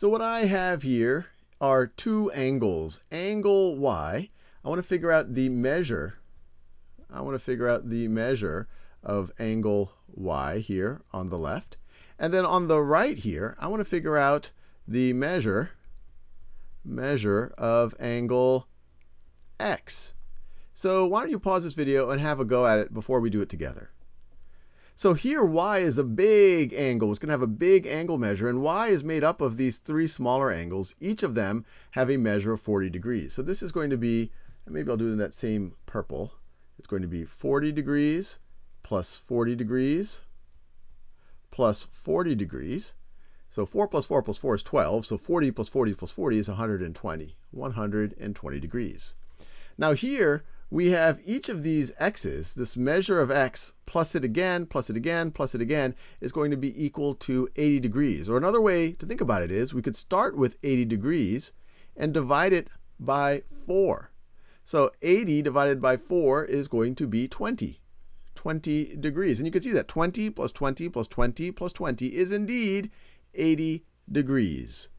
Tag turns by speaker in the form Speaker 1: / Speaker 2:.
Speaker 1: So what I have here are two angles. Angle y, I want to figure out the measure. I want to figure out the measure of angle y here on the left. And then on the right here, I want to figure out the measure of angle x. So why don't you pause this video and have a go at it before we do it together. So here y is a big angle. It's going to have a big angle measure, and y is made up of these three smaller angles. Each of them have a measure of 40 degrees. So this is going to be, and maybe I'll do it in that same purple. It's going to be 40 degrees plus 40 degrees plus 40 degrees. So 4 plus 4 plus 4 is 12. So 40 plus 40 plus 40 is 120. 120 degrees. Now here we have each of these x's, this measure of x, plus it again, plus it again, plus it again, is going to be equal to 80 degrees. Or another way to think about it is we could start with 80 degrees and divide it by 4. So 80 divided by 4 is going to be 20. 20 degrees. And you can see that 20 plus 20 plus 20 plus 20 is indeed 80 degrees.